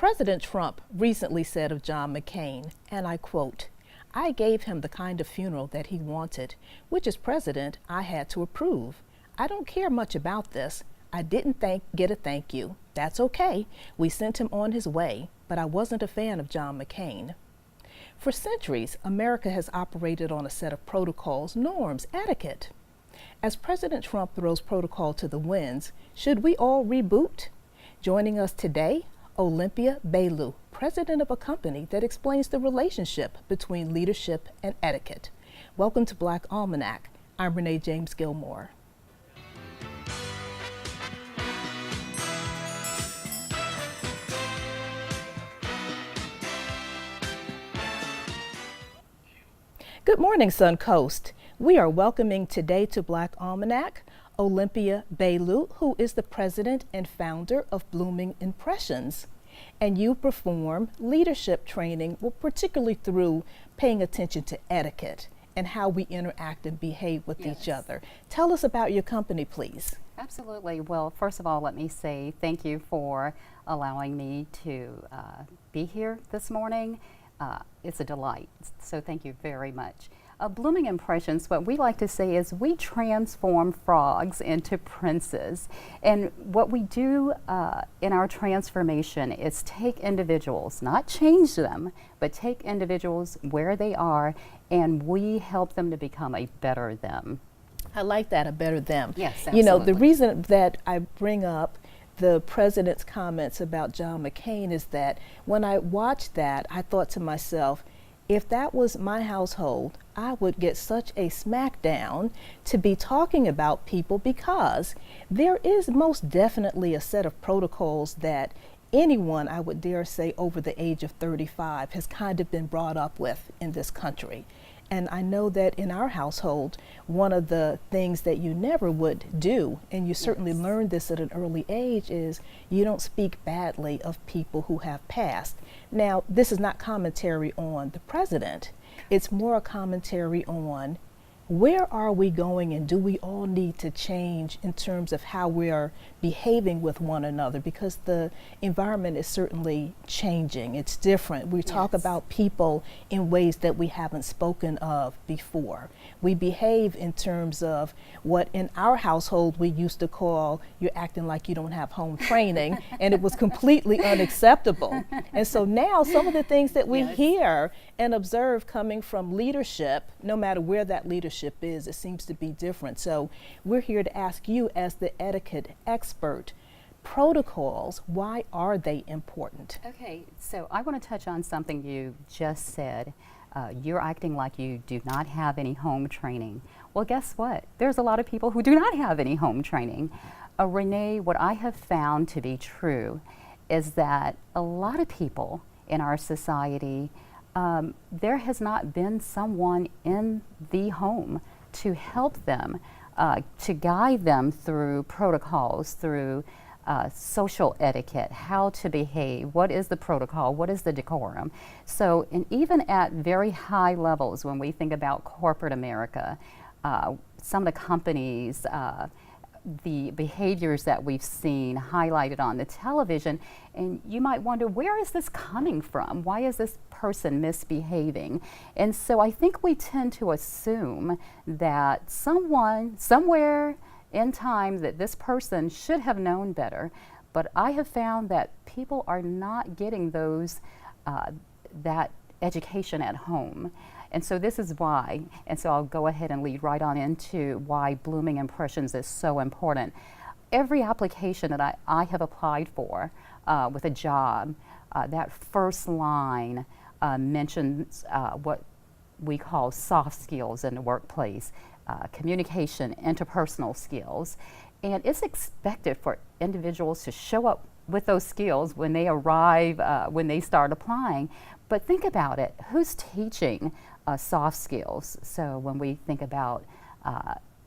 President Trump recently said of John McCain, and I quote, "I gave him the kind of funeral that he wanted, which as president I had to approve. I don't care much about this. I didn't get a thank you. That's okay. We sent him on his way, but I wasn't a fan of John McCain." For centuries, America has operated on a set of protocols, norms, etiquette. As President Trump throws protocol to the winds, should we all reboot? Joining us today, Olympia Baylou, president of a company that explains the relationship between leadership and etiquette. Welcome to Black Almanac. I'm Renee Gilmore. Good morning, Suncoast. We are welcoming today to Black Almanac Olympia Baylou, who is the president and founder of Blooming Impressions. And you perform leadership training, well, particularly through paying attention to etiquette and how we interact and behave with each other. Tell us about your company, please. Absolutely. Well, first of all, let me say thank you for allowing me to be here this morning. It's a delight, so thank you very much. Blooming Impressions, what we like to say is we transform frogs into princes. And what we do in our transformation is take individuals, not change them, but take individuals where they are, and we help them to become a better them. I like that, a better them. Yes, absolutely. You know, the reason that I bring up the president's comments about John McCain is that when I watched that, I thought to myself, if that was my household, I would get such a smackdown to be talking about people, because there is most definitely a set of protocols that anyone, I would dare say, over the age of 35 has kind of been brought up with in this country. And I know that in our household, one of the things that you never would do, and you certainly learned this at an early age, is you don't speak badly of people who have passed. Now, this is not commentary on the president. It's more a commentary on where are we going, and do we all need to change in terms of how we are behaving with one another, because the environment is certainly changing. It's different. We talk about people in ways that we haven't spoken of before. We behave in terms of what in our household we used to call, "You're acting like you don't have home training," and it was completely unacceptable. And so now some of the things that we hear and observe coming from leadership, no matter where that leadership is, it seems to be different. So we're here to ask you, as the etiquette expert, protocols, why are they important? Okay, so I want to touch on something you just said. You're acting like you do not have any home training. Well, guess what? There's a lot of people who do not have any home training. Renee, what I have found to be true is that a lot of people in our society, there has not been someone in the home to help them, to guide them through protocols, through social etiquette, how to behave, what is the protocol, what is the decorum. So, and even at very high levels, when we think about corporate America, some of the companies, the behaviors that we've seen highlighted on the television, and you might wonder, where is this coming from? Why is this person misbehaving? And so I think we tend to assume that someone, somewhere in time, that this person should have known better. But I have found that people are not getting those, that education at home. And so this is why, and so I'll go ahead and lead right on into why Blooming Impressions is so important. Every application that I have applied for with a job, that first line mentions what we call soft skills in the workplace, communication, interpersonal skills. And it's expected for individuals to show up with those skills when they arrive, when they start applying. But think about it, who's teaching soft skills? So when we think about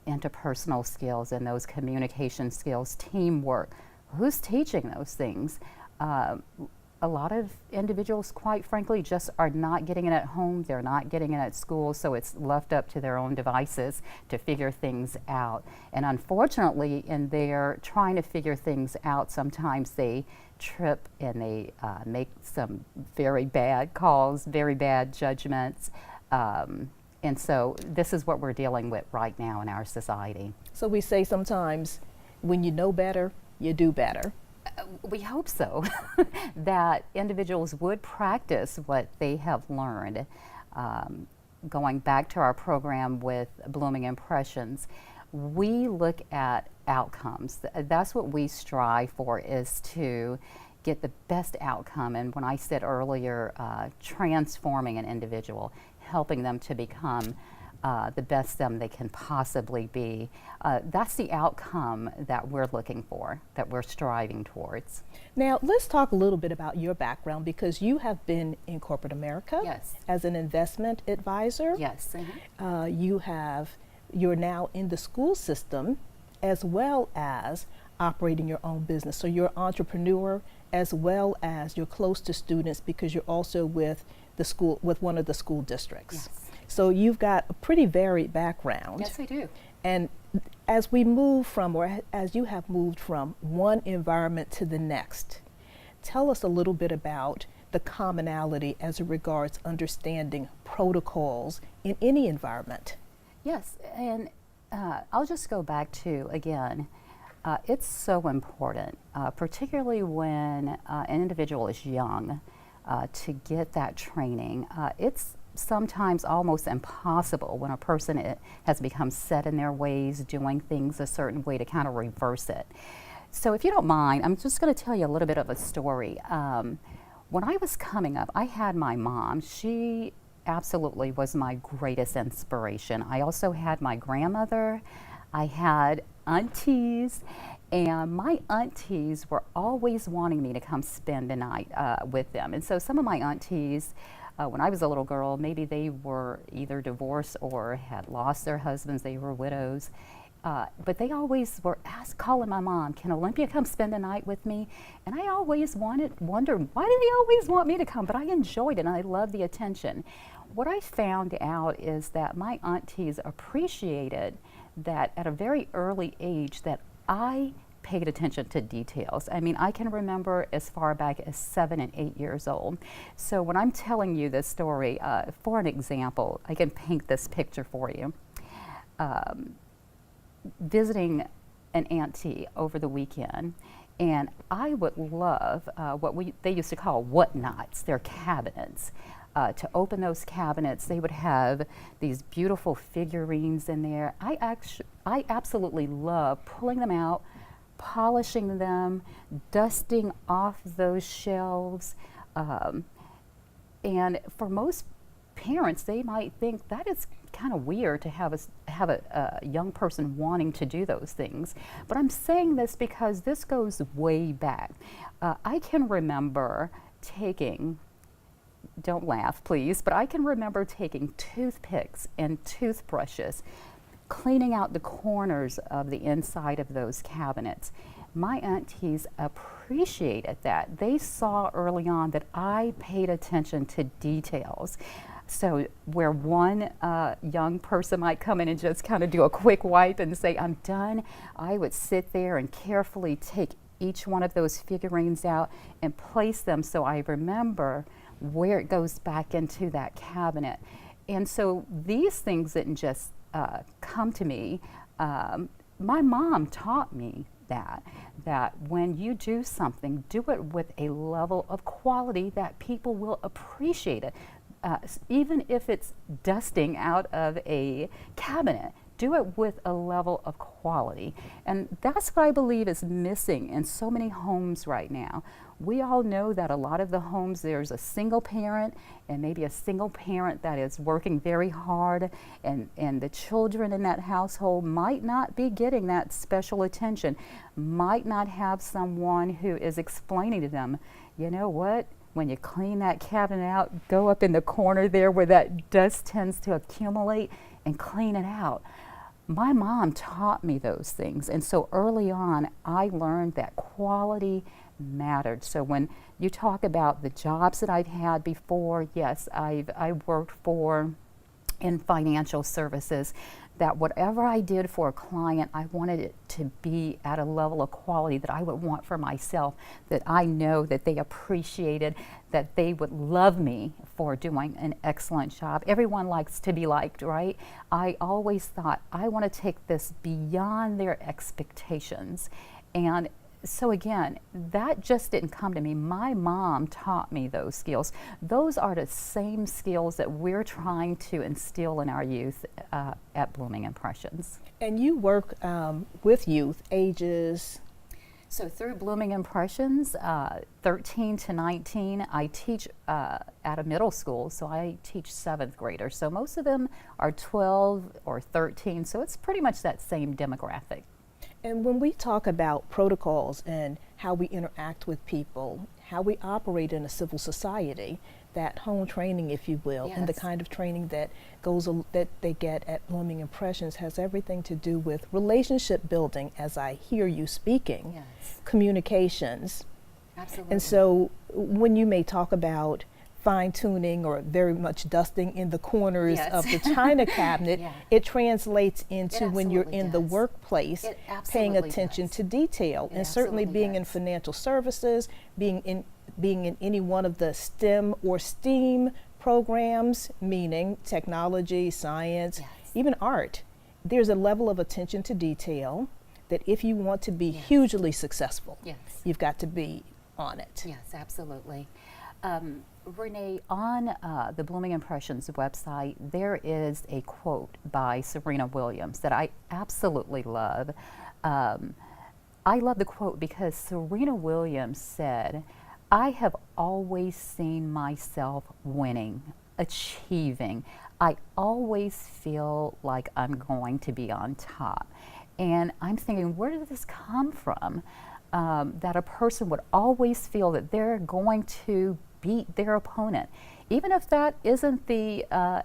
interpersonal skills and those communication skills, teamwork, who's teaching those things? A a lot of individuals, quite frankly, just are not getting it at home, they're not getting it at school, so it's left up to their own devices to figure things out. And unfortunately, in their trying to figure things out, sometimes they trip and they make some very bad calls, very bad judgments. And so this is what we're dealing with right now in our society. So we say sometimes, when you know better, you do better. We hope so, that individuals would practice what they have learned. Going back to our program with Blooming Impressions, we look at outcomes. That's what we strive for, is to get the best outcome. And when I said earlier, transforming an individual, helping them to become the best them they can possibly be. That's the outcome that we're looking for, that we're striving towards. Now, let's talk a little bit about your background, because you have been in corporate America. Yes. As an investment advisor. Yes. You're now in the school system, as well as operating your own business. So you're an entrepreneur, as well as you're close to students, because you're also with the school, with one of the school districts. Yes. So you've got a pretty varied background. Yes, I do. And as we move from, or as you have moved from one environment to the next, tell us a little bit about the commonality as it regards understanding protocols in any environment. Yes, and I'll just go back to, again, it's so important, particularly when an individual is young, to get that training. It's sometimes almost impossible when a person has become set in their ways, doing things a certain way, to kind of reverse it. So if you don't mind, I'm just going to tell you a little bit of a story. When I was coming up, I had my mom. She absolutely was my greatest inspiration. I also had my grandmother. I had aunties, and my aunties were always wanting me to come spend the night with them. And so some of my aunties, when I was a little girl, maybe they were either divorced or had lost their husbands, they were widows. But they always were calling my mom, "Can Olympia come spend the night with me?" And I always wondered, why do they always want me to come? But I enjoyed it, and I loved the attention. What I found out is that my aunties appreciated that at a very early age that I paid attention to details. I mean, I can remember as far back as 7 and 8 years old. So when I'm telling you this story, for an example, I can paint this picture for you. Visiting an auntie over the weekend, and I would love they used to call whatnots, their cabinets. To open those cabinets, they would have these beautiful figurines in there. I absolutely love pulling them out, polishing them, dusting off those shelves. And for most parents, they might think that is kind of weird to have a young person wanting to do those things. But I'm saying this because this goes way back. I can remember taking, don't laugh please, but I can remember taking toothpicks and toothbrushes, cleaning out the corners of the inside of those cabinets. My aunties appreciated that. They saw early on that I paid attention to details. So where one young person might come in and just kind of do a quick wipe and say, "I'm done," I would sit there and carefully take each one of those figurines out and place them so I remember where it goes back into that cabinet. And so these things didn't just come to me. My mom taught me that when you do something, do it with a level of quality that people will appreciate it. Even if it's dusting out of a cabinet, do it with a level of quality. And that's what I believe is missing in so many homes right now. We all know that a lot of the homes, there's a single parent, and maybe a single parent that is working very hard, and the children in that household might not be getting that special attention, might not have someone who is explaining to them, "You know what? When you clean that cabinet out, go up in the corner there where that dust tends to accumulate and clean it out." my mom taught me those things. And so early on, I learned that quality mattered. So when you talk about the jobs that I've had before, yes, I worked in financial services, that whatever I did for a client, I wanted it to be at a level of quality that I would want for myself, that I know that they appreciated, that they would love me for doing an excellent job. Everyone likes to be liked, right? I always thought, I want to take this beyond their expectations. And so again, that just didn't come to me. My mom taught me those skills. Those are the same skills that we're trying to instill in our youth at Blooming Impressions. And you work with youth ages? So through Blooming Impressions, 13 to 19, I teach at a middle school, so I teach 7th graders. So most of them are 12 or 13, so it's pretty much that same demographic. And when we talk about protocols and how we interact with people, how we operate in a civil society, that home training, if you will, Yes. and the kind of training that that they get at Blooming Impressions has everything to do with relationship building, as I hear you speaking, Yes. communications. Absolutely. And so when you may talk about fine-tuning or very much dusting in the corners Yes. of the china cabinet, Yeah. it translates into when you're absolutely in the does. workplace, It paying absolutely attention does. to detail. It And certainly absolutely being in does. financial services, being in any one of the STEM or STEAM programs, meaning technology, science, Yes. even art, there's a level of attention to detail that if you want to be Yes. hugely successful, Yes. you've got to be on it. Yes, absolutely. Renee, on the Blooming Impressions website, there is a quote by Serena Williams that I absolutely love. I love the quote because Serena Williams said, "I have always seen myself winning, achieving. I always feel like I'm going to be on top." And I'm thinking, where did this come from? That a person would always feel that they're going to beat their opponent. Even if that isn't the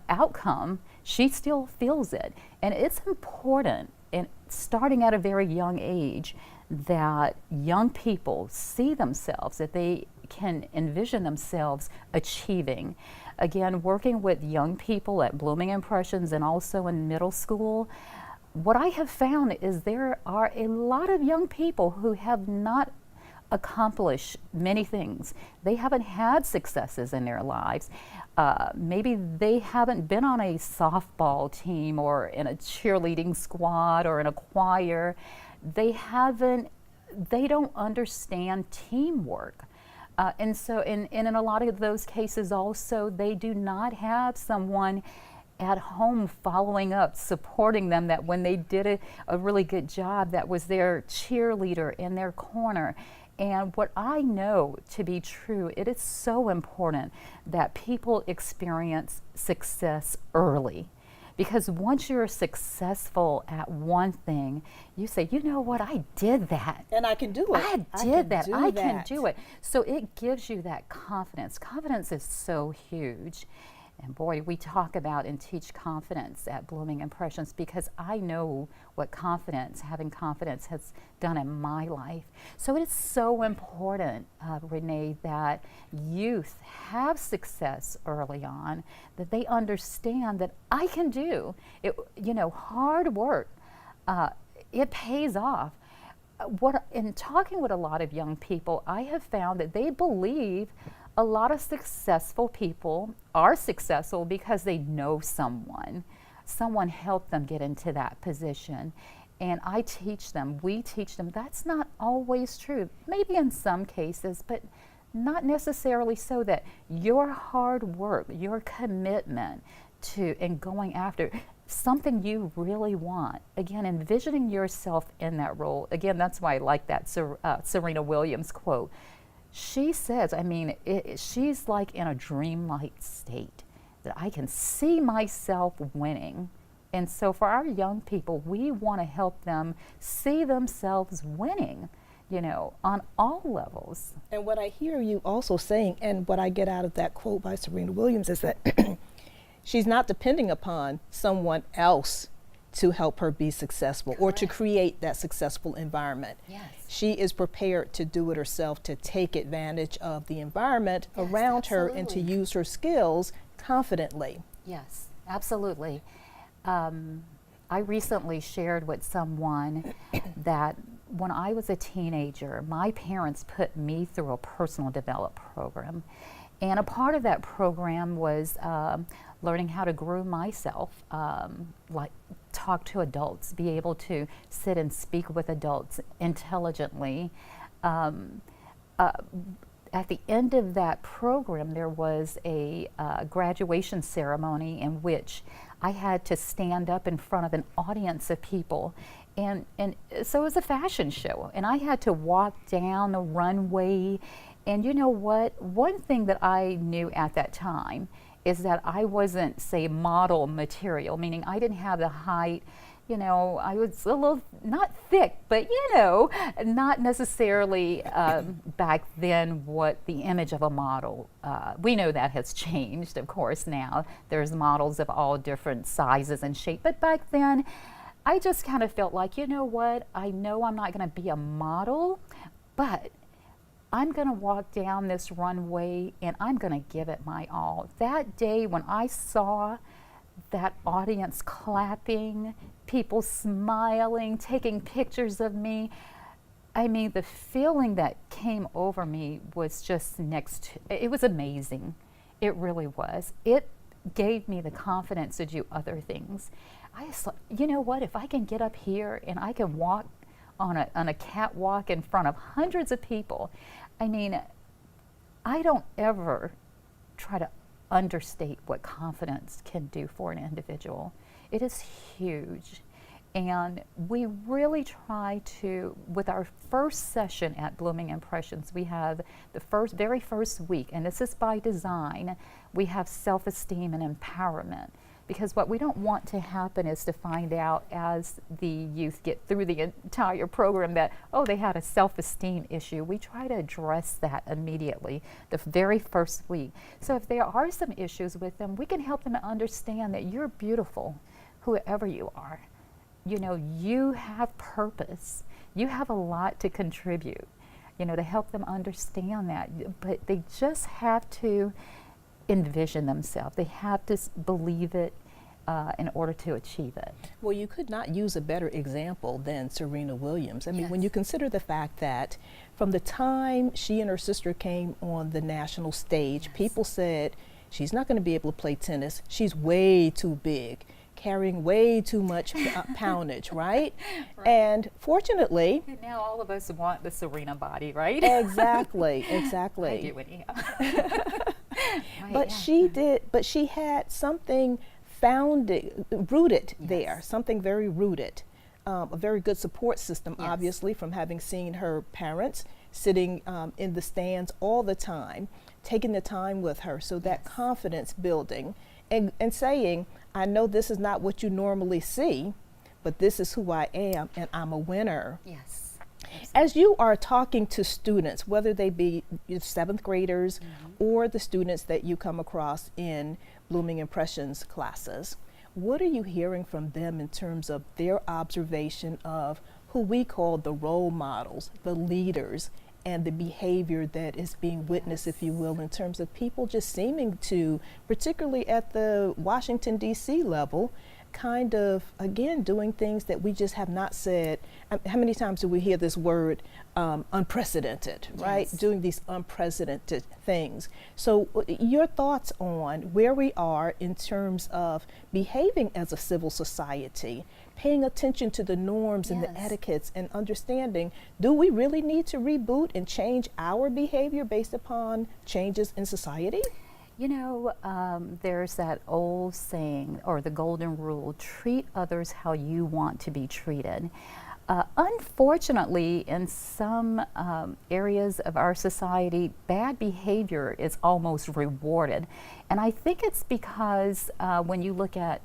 outcome, she still feels it. And it's important, in starting at a very young age, that young people see themselves, that they can envision themselves achieving. Again, working with young people at Blooming Impressions and also in middle school, what I have found is there are a lot of young people who have not accomplished many things. They haven't had successes in their lives. Maybe they haven't been on a softball team or in a cheerleading squad or in a choir. They don't understand teamwork. And so in a lot of those cases also, they do not have someone at home following up, supporting them, that when they did a really good job, that was their cheerleader in their corner. And what I know to be true, it is so important that people experience success early. Because once you're successful at one thing, you say, you know what, I did that. And I can do it. I can do it. So it gives you that confidence. Confidence is so huge. And boy, we talk about and teach confidence at Blooming Impressions because I know what having confidence has done in my life. So it is so important, Renee, that youth have success early on, that they understand that I can do it. You know, hard work, it pays off. In talking with a lot of young people, I have found that they believe a lot of successful people are successful because they know someone helped them get into that position. And we teach them that's not always true. Maybe in some cases, but not necessarily so. That your hard work, your commitment to and going after something you really want, again, envisioning yourself in that role. Again, that's why I like that Serena Williams quote. She says, she's like in a dreamlike state, that I can see myself winning. And so for our young people, we want to help them see themselves winning, on all levels. And what I hear you also saying, and what I get out of that quote by Serena Williams, is that she's not depending upon someone else to help her be successful or to Correct. create that successful environment. Yes. She is prepared to do it herself, to take advantage of the environment Yes, around her and to absolutely. use her skills confidently. Yes, absolutely. I recently shared with someone that when I was a teenager, my parents put me through a personal development program. And a part of that program was learning how to groom myself, like talk to adults, be able to sit and speak with adults intelligently. Um, at the end of that program, there was a graduation ceremony in which I had to stand up in front of an audience of people. And so it was a fashion show, and I had to walk down the runway. And you know what? One thing that I knew at that time is that I wasn't, say, model material, meaning I didn't have the height. You know, I was a little, not thick, but you know, not necessarily back then what the image of a model, we know that has changed, of course, now. There's models of all different sizes and shape, but back then, I just kind of felt like, you know what, I know I'm not going to be a model, but I'm going to walk down this runway and I'm going to give it my all. That day when I saw that audience clapping, people smiling, taking pictures of me, I mean, the feeling that came over me was just it was amazing. It really was. It gave me the confidence to do other things. I just thought, you know what, if I can get up here and I can walk on a catwalk in front of hundreds of people, I mean, I don't ever try to understate what confidence can do for an individual. It is huge. And we really try to, with our first session at Blooming Impressions, we have the very first week, and this is by design, we have self-esteem and empowerment. Because what we don't want to happen is to find out as the youth get through the entire program that, oh, they had a self-esteem issue. We try to address that immediately, the very first week. So if there are some issues with them, we can help them to understand that you're beautiful, whoever you are. You know, you have purpose. You have a lot to contribute, you know, to help them understand that. But they just have to envision themselves. They have to believe it in order to achieve it. Well, you could not use a better example than Serena Williams. I mean, Yes. when you consider the fact that from the time she and her sister came on the national stage, Yes. people said, she's not going to be able to play tennis. She's way too big, carrying way too much poundage, right? And fortunately, And now all of us want the Serena body, right? exactly, I exactly. do anyhow. Right, But yeah. she did, but she had something rooted there, Yes. something very rooted. A very good support system, Yes. obviously, from having seen her parents sitting in the stands all the time, taking the time with her. So that Yes. confidence building and saying, I know this is not what you normally see, but this is who I am and I'm a winner. Yes. As you are talking to students, whether they be your seventh graders or the students that you come across in Blooming Impressions classes, what are you hearing from them in terms of their observation of who we call the role models, the leaders, and the behavior that is being witnessed, if you will, in terms of people just seeming to, particularly at the Washington, D.C. level, kind of, again, doing things that we just have not said. How many times do we hear this word unprecedented, right? Yes. Doing these unprecedented things. So your thoughts on where we are in terms of behaving as a civil society, paying attention to the norms and the Yes. etiquettes and understanding, do we really need to reboot and change our behavior based upon changes in society? You know, there's that old saying, or the golden rule, treat others how you want to be treated. Unfortunately, in some areas of our society, bad behavior is almost rewarded. And I think it's because when you look at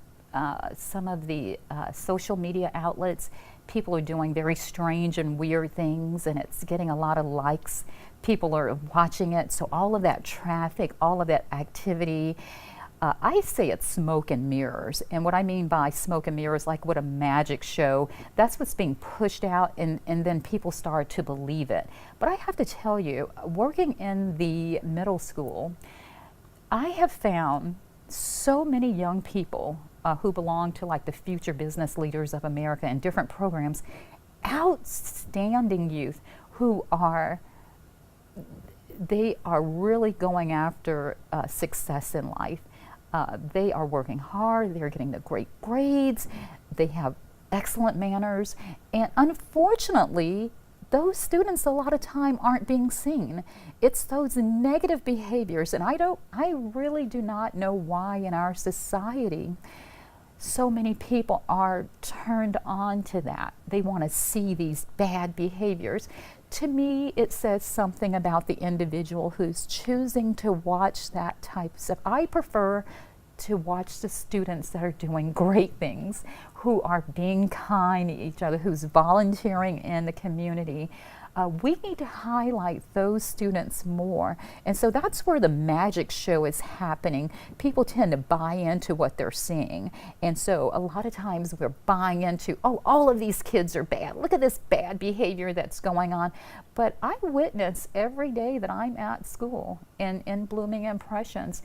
some of the social media outlets, people are doing very strange and weird things, and it's getting a lot of likes. People are watching it, so all of that traffic, all of that activity, I say it's smoke and mirrors. And what I mean by smoke and mirrors, like what a magic show, that's what's being pushed out, and then people start to believe it. But I have to tell you, working in the middle school, I have found so many young people who belong to like the future business leaders of America and different programs, outstanding youth who they are really going after success in life. They are working hard, they're getting the great grades, they have excellent manners, and unfortunately, those students a lot of time aren't being seen. It's those negative behaviors, and I really do not know why in our society so many people are turned on to that. They want to see these bad behaviors. To me, it says something about the individual who's choosing to watch that type of stuff. I prefer to watch the students that are doing great things, who are being kind to each other, who's volunteering in the community. We need to highlight those students more. And so that's where the magic show is happening. People tend to buy into what they're seeing. And so a lot of times we're buying into, oh, all of these kids are bad. Look at this bad behavior that's going on. But I witness every day that I'm at school in Blooming Impressions,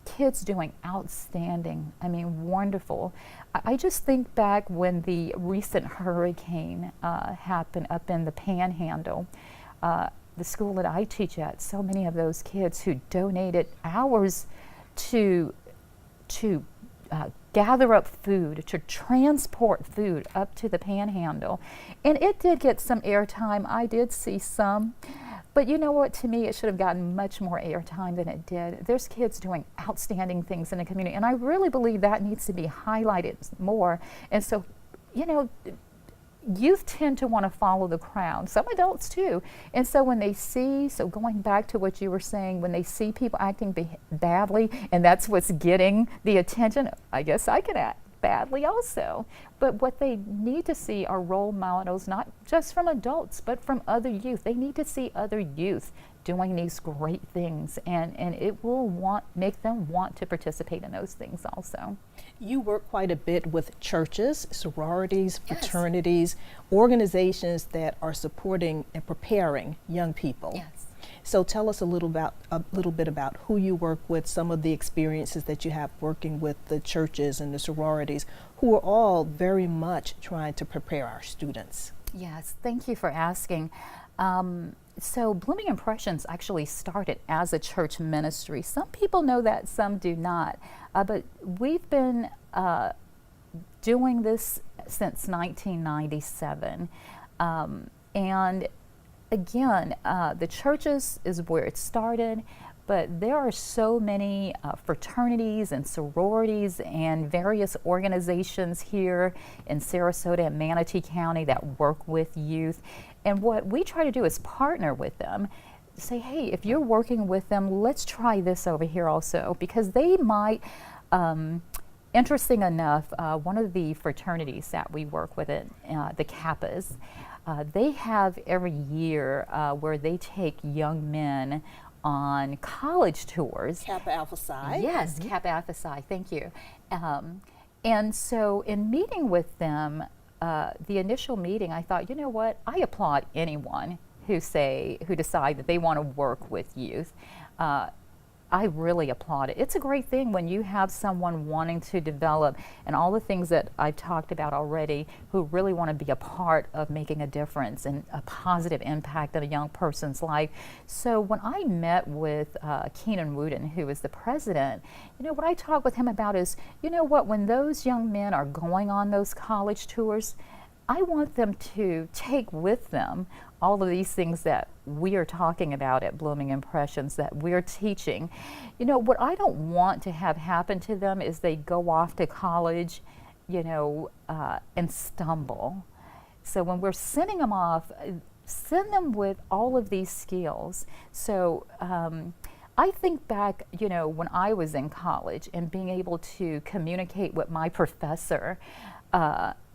kids doing outstanding, I mean, wonderful. I just think back when the recent hurricane happened up in the Panhandle, the school that I teach at, so many of those kids who donated hours to gather up food, to transport food up to the Panhandle. And it did get some airtime. I did see some. But you know what, to me, it should have gotten much more airtime than it did. There's kids doing outstanding things in the community, and I really believe that needs to be highlighted more. And so, you know, youth tend to want to follow the crowd, some adults too. And so when they see, so going back to what you were saying, when they see people acting badly, and that's what's getting the attention, I guess I can act badly also. But what they need to see are role models, not just from adults, but from other youth. They need to see other youth doing these great things, and it will make them want to participate in those things also. You work quite a bit with churches, sororities, Yes. fraternities, organizations that are supporting and preparing young people. Yes. So tell us a little bit about who you work with, some of the experiences that you have working with the churches and the sororities, who are all very much trying to prepare our students. Yes, thank you for asking. So Blooming Impressions actually started as a church ministry. Some people know that, some do not. But we've been doing this since 1997. And again, the churches is where it started, but there are so many fraternities and sororities and various organizations here in Sarasota and Manatee County that work with youth. And what we try to do is partner with them, say, hey, if you're working with them, let's try this over here also, because they might, interesting enough, one of the fraternities that we work with, the Kappas, they have every year where they take young men on college tours. Kappa Alpha Psi. Yes, Kappa Alpha Psi, thank you. And so in meeting with them, the initial meeting, I thought, you know what, I applaud anyone who decide that they want to work with youth. I really applaud it. It's a great thing when you have someone wanting to develop, and all the things that I've talked about already, who really want to be a part of making a difference and a positive impact on a young person's life. So when I met with Keenan Wooden, who is the president, you know, what I talked with him about is, you know what, when those young men are going on those college tours, I want them to take with them all of these things that we are talking about at Blooming Impressions, that we're teaching. You know, what I don't want to have happen to them is they go off to college, you know, and stumble. So when we're sending them off, send them with all of these skills. So I think back, you know, when I was in college and being able to communicate with my professor,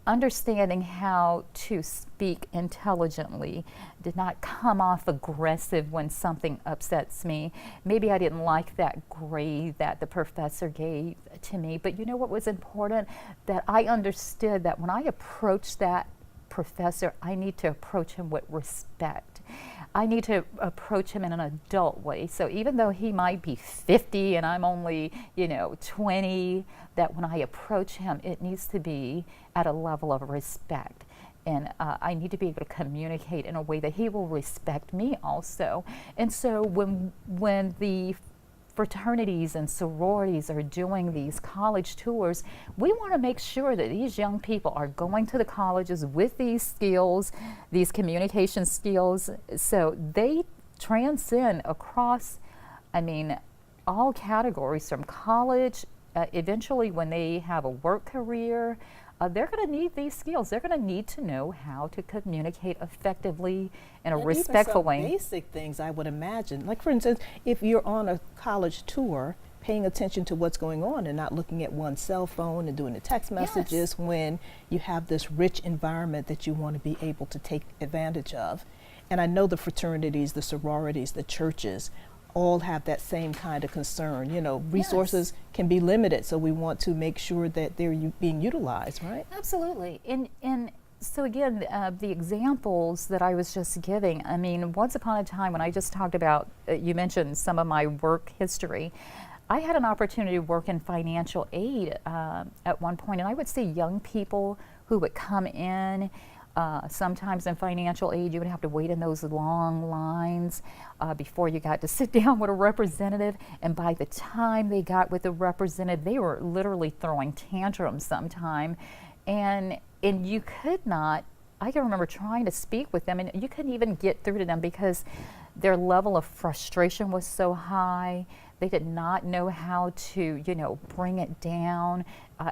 understanding how to speak intelligently, did not come off aggressive when something upsets me. Maybe I didn't like that grade that the professor gave to me, but you know what was important? That I understood that when I approached that professor, I need to approach him with respect. I need to approach him in an adult way. So even though he might be 50 and I'm only, 20, that when I approach him, it needs to be at a level of respect. And I need to be able to communicate in a way that he will respect me also. And so when the fraternities and sororities are doing these college tours, we want to make sure that these young people are going to the colleges with these skills, these communication skills, so they transcend across, all categories from college, eventually when they have a work career, they're going to need these skills. They're going to need to know how to communicate effectively in a respectful way. Basic things, I would imagine. Like, for instance, if you're on a college tour, paying attention to what's going on and not looking at one's cell phone and doing the text messages when you have this rich environment that you want to be able to take advantage of. And I know the fraternities, the sororities, the churches all have that same kind of concern. Resources can be limited, so we want to make sure that they're being utilized, right? Absolutely. And so again, the examples that I was just giving, once upon a time when I just talked about, you mentioned some of my work history, I had an opportunity to work in financial aid at one point, and I would see young people who would come in. Sometimes in financial aid, you would have to wait in those long lines before you got to sit down with a representative. And by the time they got with the representative, they were literally throwing tantrums sometime. And you could not, I can remember trying to speak with them, and you couldn't even get through to them because their level of frustration was so high. They did not know how to, bring it down,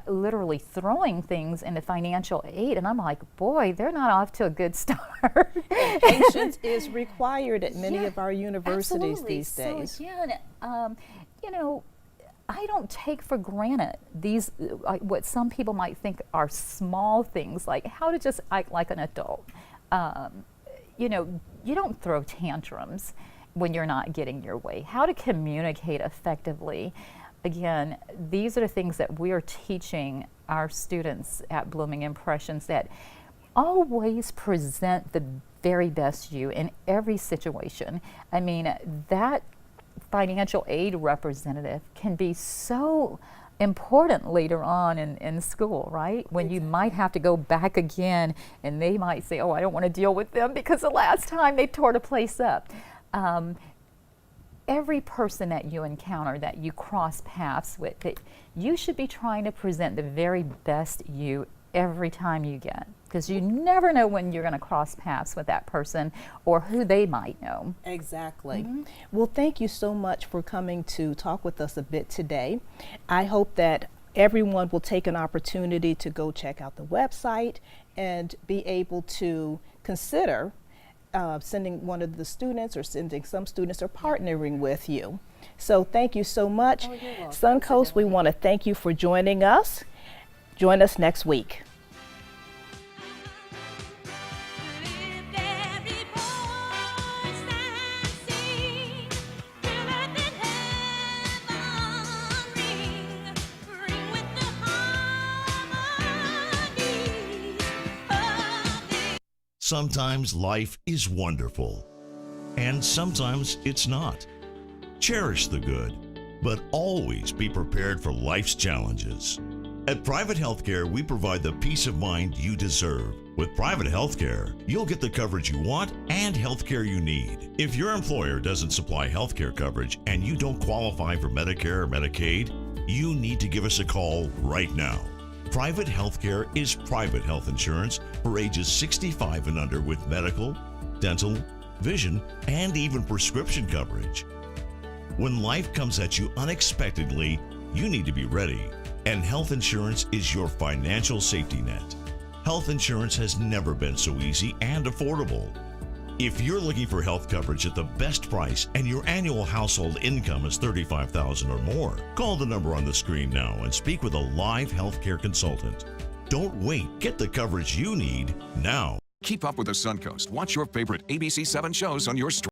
literally throwing things into financial aid. And I'm like, boy, they're not off to a good start. And patience is required at many of our universities absolutely. These days. So again, I don't take for granted these, what some people might think are small things, like how to just act like an adult. You don't throw tantrums when you're not getting your way. How to communicate effectively. Again, these are the things that we are teaching our students at Blooming Impressions, that always present the very best you in every situation. That financial aid representative can be so important later on in school, right? When you might have to go back again and they might say, oh, I don't want to deal with them because the last time they tore the place up. Every person that you encounter, that you cross paths with, that you should be trying to present the very best you every time you get, because you never know when you're going to cross paths with that person or who they might know. Exactly. Mm-hmm. Well, thank you so much for coming to talk with us a bit today. I hope that everyone will take an opportunity to go check out the website and be able to consider sending one of the students or sending some students or partnering with you. So thank you so much. Oh, you're welcome. Suncoast, we want to thank you for joining us. Join us next week. Sometimes life is wonderful, and sometimes it's not. Cherish the good, but always be prepared for life's challenges. At Private Healthcare, we provide the peace of mind you deserve. With private healthcare, you'll get the coverage you want and healthcare you need. If your employer doesn't supply healthcare coverage and you don't qualify for Medicare or Medicaid, you need to give us a call right now. Private healthcare is private health insurance for ages 65 and under with medical, dental, vision, and even prescription coverage. When life comes at you unexpectedly, you need to be ready, and health insurance is your financial safety net. Health insurance has never been so easy and affordable. If you're looking for health coverage at the best price and your annual household income is $35,000 or more, call the number on the screen now and speak with a live healthcare consultant. Don't wait. Get the coverage you need now. Keep up with the Suncoast. Watch your favorite ABC7 shows on your